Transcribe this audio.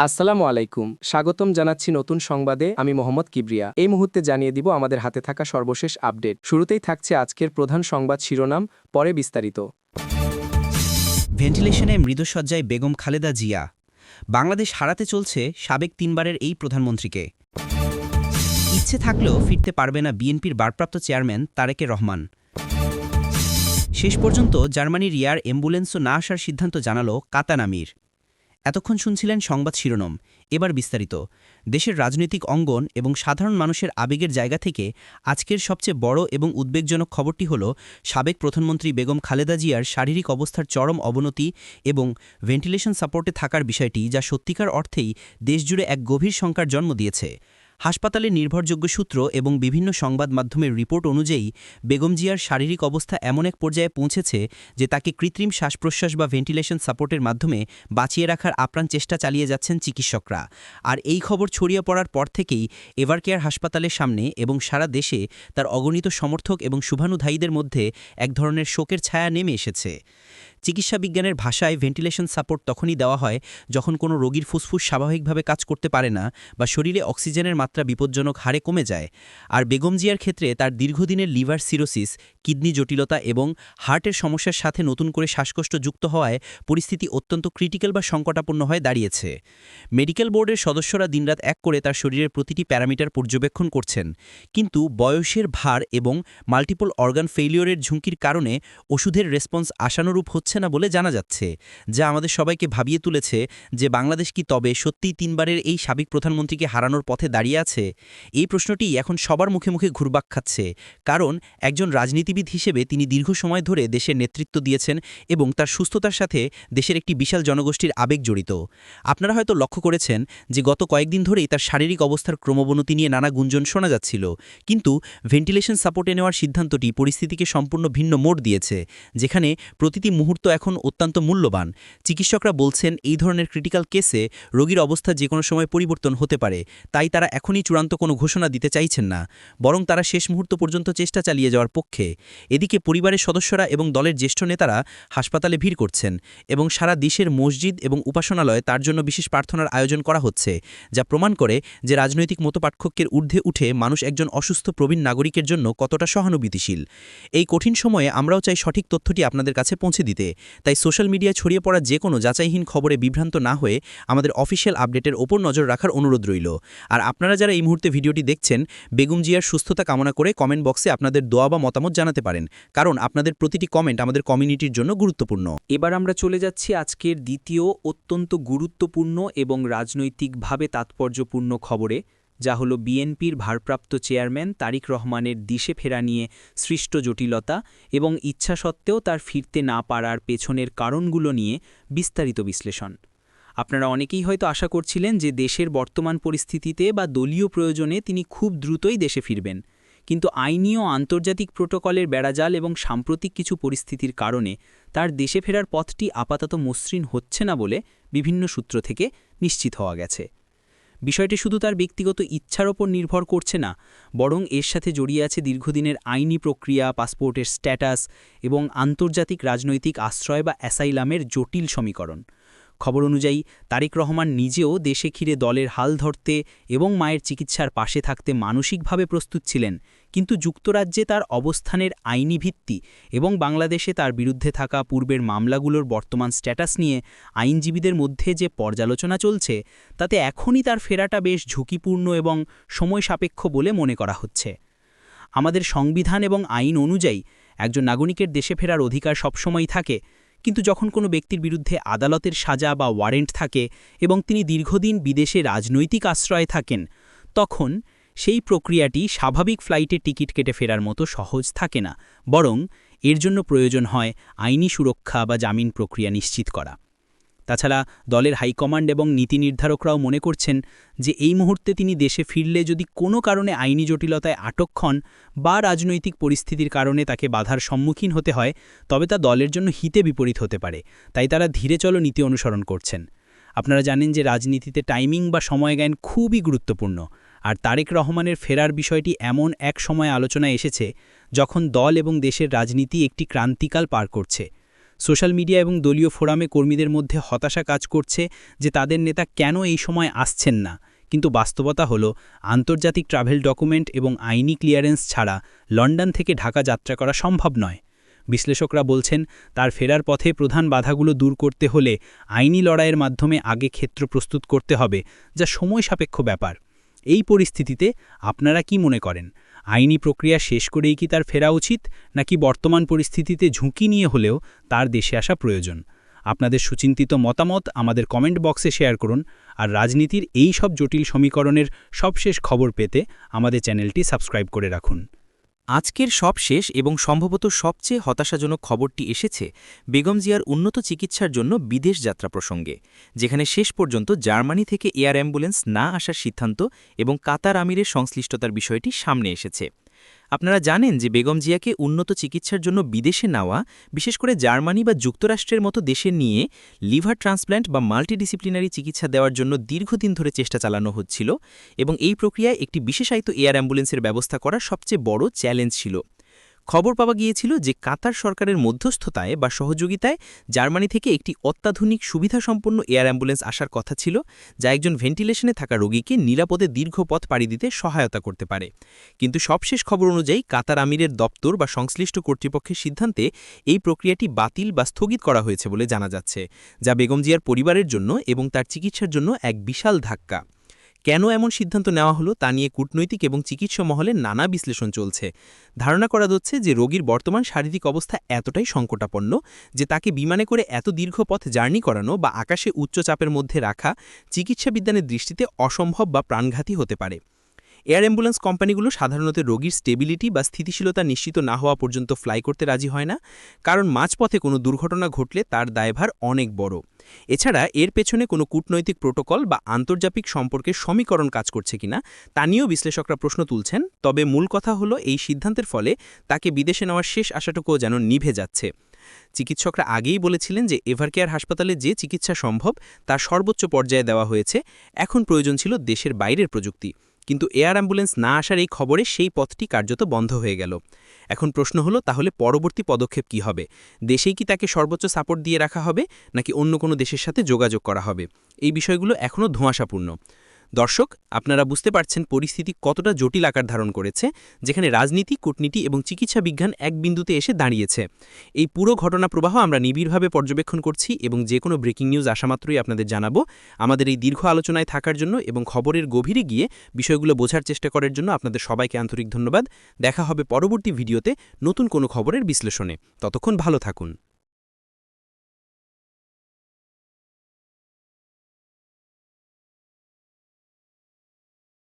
আসসালামু আলাইকুম, স্বাগতম জানাচ্ছি নতুন সংবাদে। আমি মোহাম্মদ কিবরিয়া। এই মুহূর্তে জানিয়ে দিব আমাদের হাতে থাকা সর্বশেষ আপডেট। শুরুতেই থাকছে আজকের প্রধান সংবাদ শিরোনাম, পরে বিস্তারিত। ভেন্টিলেশনে মৃদুসজ্জায় বেগম খালেদা জিয়া। বাংলাদেশ হারাতে চলছে সাবেক তিনবারের এই প্রধানমন্ত্রীকে। ইচ্ছে থাকলেও ফিরতে পারবে না বিএনপির ভারপ্রাপ্ত চেয়ারম্যান তারেকে রহমান। শেষ পর্যন্ত জার্মানির এয়ার অ্যাম্বুলেন্সও না আসার সিদ্ধান্ত জানালো কাতার আমির। এতক্ষণ শুনছিলেন সংবাদ শিরোনাম, এবার বিস্তারিত। দেশের রাজনৈতিক অঙ্গন এবং সাধারণ মানুষের আবেগের জায়গা থেকে আজকের সবচেয়ে বড় এবং উদ্বেগজনক খবরটি হল সাবেক প্রধানমন্ত্রী বেগম খালেদা জিয়ার শারীরিক অবস্থার চরম অবনতি এবং ভেন্টিলেশন সাপোর্টে থাকার বিষয়টি, যা সত্যিকার অর্থেই দেশজুড়ে এক গভীর শঙ্কার জন্ম দিয়েছে। হাসপাতালের নির্ভরযোগ্য সূত্র এবং বিভিন্ন সংবাদ মাধ্যমের রিপোর্ট অনুযায়ী বেগম জিয়ার শারীরিক অবস্থা এমন এক পর্যায়ে পৌঁছেছে যে তাকে কৃত্রিম শ্বাস-প্রশ্বাস বা ভেন্টিলেশন সাপোর্টের মাধ্যমে বাঁচিয়ে রাখার আপ্রাণ চেষ্টা চালিয়ে যাচ্ছেন চিকিৎসকরা। আর এই খবর ছড়িয়ে পড়ার পর থেকেই এভারকেয়ার হাসপাতালের সামনে এবং সারা দেশে তার অগণিত সমর্থক এবং শুভানুধ্যায়ীদের মধ্যে এক ধরনের শোকের ছায়া নেমে এসেছে। চিকিৎসা বিজ্ঞানের ভাষায় ভেন্টিলেশন সাপোর্ট তখনই দেওয়া হয় যখন কোনো রোগীর ফুসফুস স্বাভাবিকভাবে কাজ করতে পারে না বা শরীরে অক্সিজেনের মাত্রা বিপজ্জনক হারে কমে যায়। আর বেগম জিয়ার ক্ষেত্রে তার দীর্ঘদিনের লিভার সিরোসিস, কিডনি জটিলতা এবং হার্টের সমস্যার সাথে নতুন করে শ্বাসকষ্ট যুক্ত হওয়ায় পরিস্থিতি অত্যন্ত ক্রিটিক্যাল বা সংকটাপন্ন হয়ে দাঁড়িয়েছে। মেডিকেল বোর্ডের সদস্যরা দিনরাত এক করে তার শরীরের প্রতিটি প্যারামিটার পর্যবেক্ষণ করছেন, কিন্তু বয়সের ভার এবং মাল্টিপল অর্গান ফেইলিওরের ঝুঁকির কারণে ওষুধের রেসপন্স আশানুরূপ হচ্ছে না বলে জানা যাচ্ছে, যা আমাদের সবাইকে ভাবিয়ে তুলেছে যে বাংলাদেশ কি তবে সত্যিই তিনবারের এই সাবেক প্রধানমন্ত্রীকে হারানোর পথে দাঁড়িয়ে আছে। এই প্রশ্নটি এখন সবার মুখে মুখে ঘুরপাক খাচ্ছে, কারণ একজন রাজনীতিবিদ হিসেবে তিনি দীর্ঘ সময় ধরে দেশের নেতৃত্ব দিয়েছেন এবং তার সুস্থতার সাথে দেশের একটি বিশাল জনগোষ্ঠীর আবেগ জড়িত। আপনারা হয়তো লক্ষ্য করেছেন যে গত কয়েকদিন ধরেই তার শারীরিক অবস্থার ক্রমবনতি নিয়ে নানা গুঞ্জন শোনা যাচ্ছিল, কিন্তু ভেন্টিলেশন সাপোর্টে নেওয়ার সিদ্ধান্তটি পরিস্থিতিকে সম্পূর্ণ ভিন্ন মোড় দিয়েছে, যেখানে প্রতিটি মুহূর্ত এখন অত্যন্ত মূল্যবান। চিকিৎসকরা বলছেন এই ধরনের ক্রিটিক্যাল কেসে রোগীর অবস্থা যে কোনো সময় পরিবর্তন হতে পারে, তাই তারা এখনই চূড়ান্ত কোনো ঘোষণা দিতে চাইছেন না, বরং তারা শেষ মুহূর্ত পর্যন্ত চেষ্টা চালিয়ে যাওয়ার পক্ষে। এদিকে পরিবারের সদস্যরা এবং দলের জ্যেষ্ঠ নেতারা হাসপাতালে ভিড় করছেন এবং সারা দেশের মসজিদ এবং উপাসনালয়ে তার জন্য বিশেষ প্রার্থনার আয়োজন করা হচ্ছে, যা প্রমাণ করে যে রাজনৈতিক মতপার্থক্যের ঊর্ধ্বে উঠে মানুষ একজন অসুস্থ প্রবীণ নাগরিকের জন্য কতটা সহানুভূতিশীল। এই কঠিন সময়ে আমরাও চাই সঠিক তথ্যটি আপনাদের কাছে পৌঁছে দিতে, তাই সোশ্যাল মিডিয়ায় ছড়িয়ে পড়া যে কোনো যাচাইহীন খবরে বিভ্রান্ত না হয়ে আমাদের অফিসিয়াল আপডেটের ওপর নজর রাখার অনুরোধ রইল। আর আপনারা যারা এই মুহূর্তে ভিডিওটি দেখছেন, বেগম জিয়ার সুস্থতা কামনা করে কমেন্ট বক্সে আপনাদের দোয়া বা মতামত জানাতে পারেন, কারণ আপনাদের প্রতিটি কমেন্ট আমাদের কমিউনিটির জন্য গুরুত্বপূর্ণ। এবার আমরা চলে যাচ্ছি আজকের দ্বিতীয় অত্যন্ত গুরুত্বপূর্ণ এবং রাজনৈতিকভাবে তাৎপর্যপূর্ণ খবরে, যা হলো বিএনপির ভারপ্রাপ্ত চেয়ারম্যান তারেক রহমানের দেশে ফেরা নিয়ে সৃষ্ট জটিলতা এবং ইচ্ছা সত্ত্বেও তার ফিরতে না পারার পেছনের কারণগুলো নিয়ে বিস্তারিত বিশ্লেষণ। আপনারা অনেকেই হয়তো আশা করছিলেন যে দেশের বর্তমান পরিস্থিতিতে বা দলীয় প্রয়োজনে তিনি খুব দ্রুতই দেশে ফিরবেন, কিন্তু আইনি ও আন্তর্জাতিক প্রোটোকলের বেড়াজাল এবং সাম্প্রতিক কিছু পরিস্থিতির কারণে তার দেশে ফেরার পথটি আপাতত মসৃণ হচ্ছে না বলে বিভিন্ন সূত্র থেকে নিশ্চিত হওয়া গেছে। বিষয়টি শুধু তার ব্যক্তিগত ইচ্ছার ওপর নির্ভর করছে না, বরং এর সাথে জড়িয়ে আছে দীর্ঘদিনের আইনি প্রক্রিয়া, পাসপোর্টের স্ট্যাটাস এবং আন্তর্জাতিক রাজনৈতিক আশ্রয় বা অ্যাসাইলামের জটিল সমীকরণ। খবর অনুযায়ী তারেক রহমান নিজেও দেশে ফিরে দলের হাল ধরতে এবং মায়ের চিকিৎসার পাশে থাকতে মানসিকভাবে প্রস্তুত ছিলেন, কিন্তু যুক্তরাজ্যে তার অবস্থানের আইনি ভিত্তি এবং বাংলাদেশে তার বিরুদ্ধে থাকা পূর্বের মামলাগুলোর বর্তমান স্ট্যাটাস নিয়ে আইনজীবীদের মধ্যে যে পর্যালোচনা চলছে, তাতে এখনই তার ফেরাটা বেশ ঝুঁকিপূর্ণ এবং সময় সাপেক্ষ বলে মনে করা হচ্ছে। আমাদের সংবিধান এবং আইন অনুযায়ী একজন নাগরিকের দেশে ফেরার অধিকার সবসময়ই থাকে, কিন্তু যখন কোনো ব্যক্তির বিরুদ্ধে আদালতের সাজা বা ওয়ারেন্ট থাকে এবং তিনি দীর্ঘদিন বিদেশে রাজনৈতিক আশ্রয়ে থাকেন, তখন সেই প্রক্রিয়াটি স্বাভাবিক ফ্লাইটে টিকিট কেটে ফেরার মতো সহজ থাকে না, বরং এর জন্য প্রয়োজন হয় আইনি সুরক্ষা বা জামিন প্রক্রিয়া নিশ্চিত করা। তাছাড়া দলের হাইকমান্ড এবং নীতি নির্ধারকরাও মনে করছেন যে এই মুহূর্তে তিনি দেশে ফিরলে যদি কোনো কারণে আইনি জটিলতায় আটক হন বা রাজনৈতিক পরিস্থিতির কারণে তাকে বাধার সম্মুখীন হতে হয়, তবে তা দলের জন্য হিতে বিপরীত হতে পারে, তাই তারা ধীরে চলো নীতি অনুসরণ করছেন। আপনারা জানেন যে রাজনীতিতে টাইমিং বা সময়জ্ঞান খুবই গুরুত্বপূর্ণ, আর তারেক রহমানের ফেরার বিষয়টি এমন এক সময় আলোচনায় এসেছে যখন দল এবং দেশের রাজনীতি একটি ক্রান্তিকাল পার করছে। সোশ্যাল মিডিয়া এবং দলীয় ফোরামে কর্মীদের মধ্যে হতাশা কাজ করছে যে তাদের নেতা কেন এই সময় আসছেন না, কিন্তু বাস্তবতা হলো আন্তর্জাতিক ট্রাভেল ডকুমেন্ট এবং আইনি ক্লিয়ারেন্স ছাড়া লন্ডন থেকে ঢাকা যাত্রা করা সম্ভব নয়। বিশ্লেষকরা বলছেন তার ফেরার পথে প্রধান বাধাগুলো দূর করতে হলে আইনি লড়াইয়ের মাধ্যমে আগে ক্ষেত্র প্রস্তুত করতে হবে, যা সময় সাপেক্ষ ব্যাপার। এই পরিস্থিতিতে আপনারা কি মনে করেন, আইনি প্রক্রিয়া শেষ করেই কি তার ফেরা উচিত, নাকি বর্তমান পরিস্থিতিতে ঝুঁকি নিয়ে হলেও তার দেশে আসা প্রয়োজন? আপনাদের সুচিন্তিত মতামত আমাদের কমেন্ট বক্সে শেয়ার করুন, আর রাজনীতির এই সব জটিল সমীকরণের সবশেষ খবর পেতে আমাদের চ্যানেলটি সাবস্ক্রাইব করে রাখুন। আজকের সবশেষ এবং সম্ভবত সবচেয়ে হতাশাজনক খবরটি এসেছে বেগম জিয়ার উন্নত চিকিৎসার জন্য বিদেশ যাত্রা প্রসঙ্গে, যেখানে শেষ পর্যন্ত জার্মানি থেকে এয়ার অ্যাম্বুলেন্স না আসার সিদ্ধান্ত এবং কাতার আমিরের সংশ্লিষ্টতার বিষয়টি সামনে এসেছে। আপনারা জানেন যে বেগম জিয়াকে উন্নত চিকিৎসার জন্য বিদেশে নেওয়া, বিশেষ করে জার্মানি বা যুক্তরাষ্ট্রের মতো দেশে নিয়ে লিভার ট্রান্সপ্ল্যান্ট বা মাল্টিডিসিপ্লিনারি চিকিৎসা দেওয়ার জন্য দীর্ঘদিন ধরে চেষ্টা চালানো হচ্ছিল, এবং এই প্রক্রিয়ায় একটি বিশেষায়িত এয়ার অ্যাম্বুলেন্সের ব্যবস্থা করা সবচেয়ে বড় চ্যালেঞ্জ ছিল। খবর পাওয়া গিয়েছিল যে কাতার সরকারের মধ্যস্থতায় বা সহযোগিতায় জার্মানি থেকে একটি অত্যাধুনিক সুবিধাসম্পন্ন এয়ার অ্যাম্বুলেন্স আসার কথা ছিল, যা একজন ভেন্টিলেশনে থাকা রোগীকে নিরাপদে দীর্ঘ পথ পাড়ি দিতে সহায়তা করতে পারে। কিন্তু সবশেষ খবর অনুযায়ী কাতার আমিরের দপ্তর বা সংশ্লিষ্ট কর্তৃপক্ষের সিদ্ধান্তে এই প্রক্রিয়াটি বাতিল বা স্থগিত করা হয়েছে বলে জানা যাচ্ছে, যা বেগম জিয়ার পরিবারের জন্য এবং তার চিকিৎসার জন্য এক বিশাল ধাক্কা। কেন এমন সিদ্ধান্ত নেওয়া হলো তা নিয়ে কূটনৈতিক এবং চিকিৎসা মহলে নানা বিশ্লেষণ চলছে। ধারণা করা হচ্ছে যে রোগীর বর্তমান শারীরিক অবস্থা এতটাই সংকটাপন্ন যে তাকে বিমানে করে এত দীর্ঘ পথ জার্নি করানো বা আকাশে উচ্চ চাপের মধ্যে রাখা চিকিৎসাবিজ্ঞানের দৃষ্টিতে অসম্ভব বা প্রাণঘাতী হতে পারে। এয়ার অ্যাম্বুলেন্স কোম্পানিগুলো সাধারণত রোগীর স্টেবিলিটি বা স্থিতিশীলতা নিশ্চিত না হওয়া পর্যন্ত ফ্লাই করতে রাজি হয় না, কারণ মাঝপথে কোনো দুর্ঘটনা ঘটলে তার দায়ভার অনেক বড়। এছাড়া এর পেছনে কোনো কূটনৈতিক প্রোটোকল বা আন্তর্জাতিক সম্পর্কের সমীকরণ কাজ করছে কিনা তা নিয়েও বিশ্লেষকরা প্রশ্ন তুলছেন। তবে মূল কথা হলো এই সিদ্ধান্তের ফলে তাকে বিদেশে নেওয়ার শেষ আশাটুকুও যেন নিভে যাচ্ছে। চিকিৎসকরা আগেই বলেছিলেন যে এভারকেয়ার হাসপাতালে যে চিকিৎসা সম্ভব তার সর্বোচ্চ পর্যায়ে দেওয়া হয়েছে, এখন প্রয়োজন ছিল দেশের বাইরের প্রযুক্তি। কিন্তু এয়ার অ্যাম্বুলেন্স না আসার এই খবরে সেই পথটি কার্যত বন্ধ হয়ে গেল। এখন প্রশ্ন হলো, তাহলে পরবর্তী পদক্ষেপ কি হবে? দেশেই কি তাকে সর্বোচ্চ সাপোর্ট দিয়ে রাখা হবে, নাকি অন্য কোনো দেশের সাথে যোগাযোগ করা হবে? এই বিষয়গুলো এখনও ধোঁয়াশাপূর্ণ। দর্শক, আপনারা বুঝতে পারছেন পরিস্থিতি কতটা জটিল আকার ধারণ করেছে, যেখানে রাজনীতি, কূটনীতি এবং চিকিৎসা বিজ্ঞান এক বিন্দুতে এসে দাঁড়িয়েছে। এই পুরো ঘটনা প্রবাহ আমরা নিবিড়ভাবে পর্যবেক্ষণ করছি এবং যে কোনো ব্রেকিং নিউজ আসামাত্রই আপনাদের জানাবো। আমাদের এই দীর্ঘ আলোচনায় থাকার জন্য এবং খবরের গভীরে গিয়ে বিষয়গুলো বোঝার চেষ্টা করার জন্য আপনাদের সবাইকে আন্তরিক ধন্যবাদ। দেখা হবে পরবর্তী ভিডিওতে নতুন কোনো খবরের বিশ্লেষণে। ততক্ষণ ভালো থাকুন।